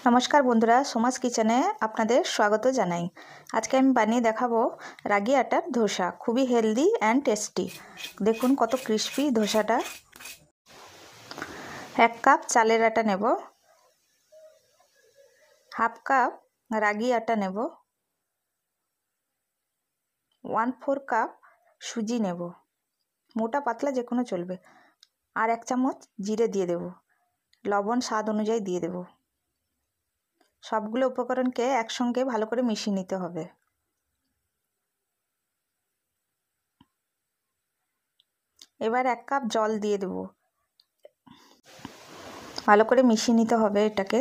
নমস্কার বন্ধুরা, সোমাস কিচেনে আপনাদের স্বাগত জানাই। আজকে আমি বানিয়ে দেখাবো রাগি আটার ধোসা। খুবই হেলদি অ্যান্ড টেস্টি। দেখুন কত ক্রিস্পি ধোসাটা। 1 কাপ চালের আটা নেব, হাফ কাপ রাগি আটা নেব, 1/4 কাপ সুজি নেব, মোটা পাতলা যে কোনো চলবে, আর 1 চামচ জিরে দিয়ে দেব, লবণ স্বাদ অনুযায়ী দিয়ে দেব। সবগুলো উপকরণকে একসঙ্গে ভালো করে মিশিয়ে নিতে হবে। এবার 1 কাপ জল দিয়ে দেব, ভালো করে মিশিয়ে নিতে হবে এটাকে।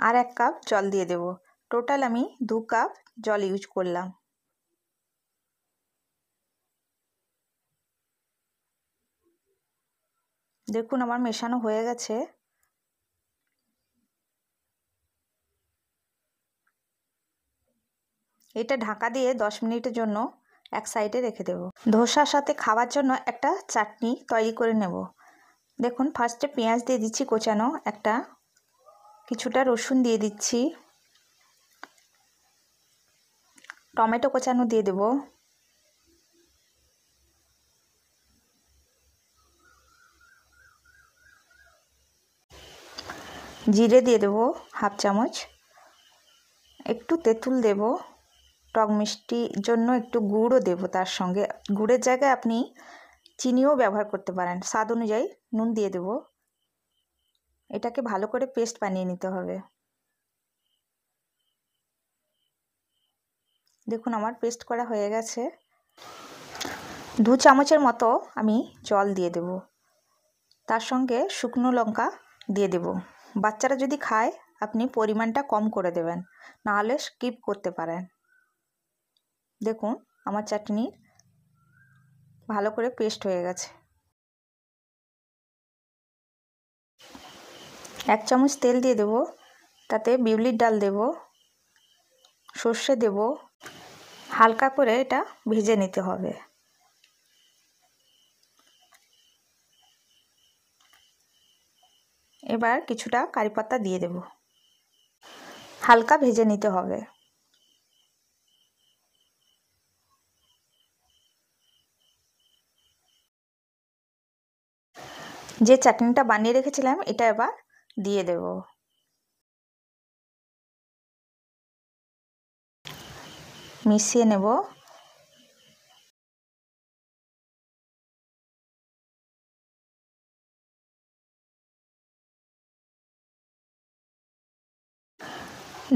আর 1 কাপ জল দিয়ে দেব। টোটাল আমি 2 কাপ জল ইউজ করলাম। দেখুন আমার মেশানো হয়ে গেছে। এটা ঢাকা দিয়ে 10 মিনিটের জন্য এক সাইডে রেখে দেব। ধোসার সাথে খাওয়ার জন্য একটা চাটনি তৈরি করে নেব। দেখুন ফার্স্টে পেঁয়াজ দিয়ে দিচ্ছি কোচানো একটা, কিছুটা রসুন দিয়ে দিচ্ছি, টমেটো কোচানো দিয়ে দেব, জিরে দিয়ে দেব হাফ চামচ, একটু তেঁতুল দেব, টক মিষ্টির জন্য একটু গুড়ও দেব তার সঙ্গে। গুড়ের জায়গায় আপনি চিনিও ব্যবহার করতে পারেন, স্বাদ অনুযায়ী নুন দিয়ে দেব। এটাকে ভালো করে পেস্ট বানিয়ে নিতে হবে। দেখুন আমার পেস্ট করা হয়ে গেছে। 2 চামচের মতো আমি জল দিয়ে দেব, তার সঙ্গে শুকনো লঙ্কা দিয়ে দেব। বাচ্চারা যদি খায় আপনি পরিমাণটা কম করে দেবেন, নাহলে স্কিপ করতে পারেন। দেখুন আমার চাটনি ভালো করে পেস্ট হয়ে গেছে। 1 চামচ তেল দিয়ে দেব, তাতে বিউলির ডাল দেব, সর্ষে দেব, হালকা করে এটা ভেজে নিতে হবে। এবার কিছুটা কারি পাতা দিয়ে দেব, হালকা ভেজে নিতে হবে। যে চাটনিটা বানিয়ে রেখেছিলাম এটা এবার দিয়ে দেব। মিশিয়ে নেব।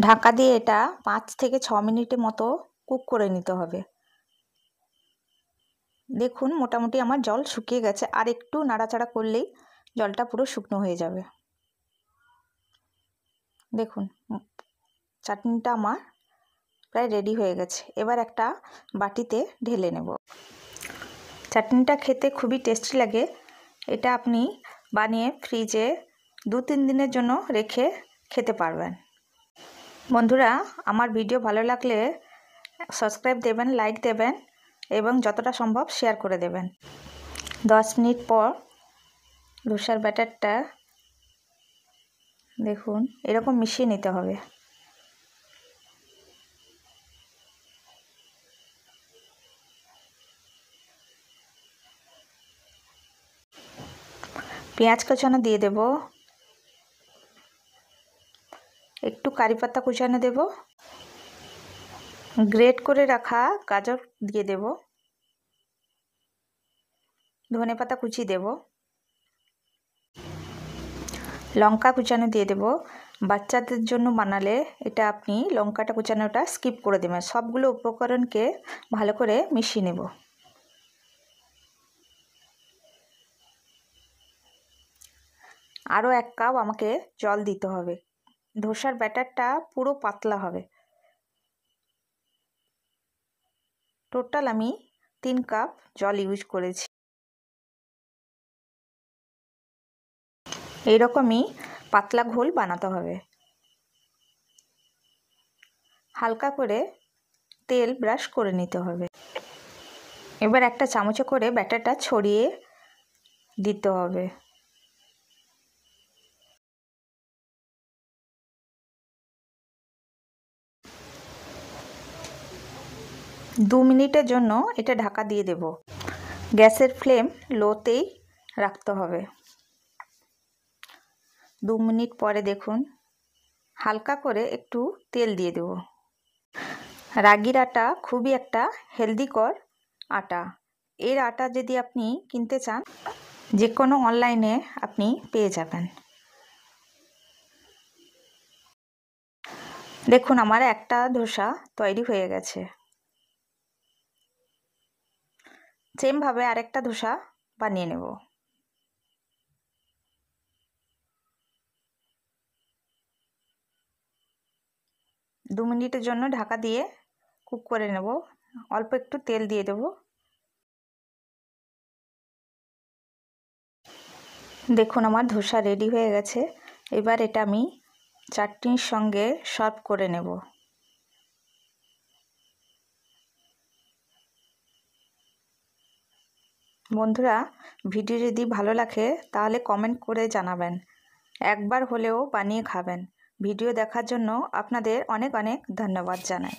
ঢাকা দিয়ে এটা 5 থেকে 6 মিনিটের মতো কুক করে নিতে হবে। দেখুন মোটামুটি আমার জল শুকিয়ে গেছে, আর একটু নাড়াচাড়া করলেই জলটা পুরো শুকনো হয়ে যাবে। দেখুন চাটনিটা আমার প্রায় রেডি হয়ে গেছে। এবার একটা বাটিতে ঢেলে নেব। চাটনিটা খেতে খুবই টেস্টি লাগে। এটা আপনি বানিয়ে ফ্রিজে 2-3 দিনের জন্য রেখে খেতে পারবেন। বন্ধুরা আমার ভিডিও ভালো লাগলে সাবস্ক্রাইব দেবেন, লাইক দেবেন এবং যতটা সম্ভব শেয়ার করে দেবেন। 10 মিনিট পর ধোসার ব্যাটারটা দেখুন এরকম মিশিয়ে নিতে হবে। পেঁয়াজ কুচানো দিয়ে দেব, একটু কারি পাতা কুচানো দেব, গ্রেট করে রাখা গাজর দিয়ে দেব, ধনেপাতা কুচি দেব, লঙ্কা কুচানো দিয়ে দেব। বাচ্চাদের জন্য বানালে এটা আপনি লঙ্কাটা কুচানোটা স্কিপ করে দেবেন। সবগুলো উপকরণকে ভালো করে মিশিয়ে নেব। আরও 1 কাপ আমাকে জল দিতে হবে। ধোসার ব্যাটারটা পুরো পাতলা হবে। টোটাল আমি 3 কাপ জল ইউজ করেছি। এইরকমই পাতলা ঘোল বানাতে হবে। হালকা করে তেল ব্রাশ করে নিতে হবে। এবার একটা চামচে করে ব্যাটারটা ছড়িয়ে দিতে হবে। দু মিনিটের জন্য এটা ঢাকা দিয়ে দেব। গ্যাসের ফ্লেম লোতেই রাখতে হবে। 2 মিনিট পরে দেখুন হালকা করে একটু তেল দিয়ে দেব। রাগির আটা খুবই একটা হেলদিকর আটা। এর আটা যদি আপনি কিনতে চান যে কোনো অনলাইনে আপনি পেয়ে যাবেন। দেখুন আমার একটা ধোসা তৈরি হয়ে গেছে। সেমভাবে আরেকটা ধোসা বানিয়ে নেব। দু মিনিটের জন্য ঢাকা দিয়ে কুক করে নেব। অল্প একটু তেল দিয়ে দেব। দেখুন আমার ধোসা রেডি হয়ে গেছে। এবার এটা আমি চাটনির সঙ্গে সার্ভ করে নেব। বন্ধুরা, ভিডিও যদি ভালো লাগে তাহলে কমেন্ট করে জানাবেন। একবার হলেও বানিয়ে খাবেন। ভিডিও দেখার জন্য আপনাদের অনেক অনেক ধন্যবাদ জানাই।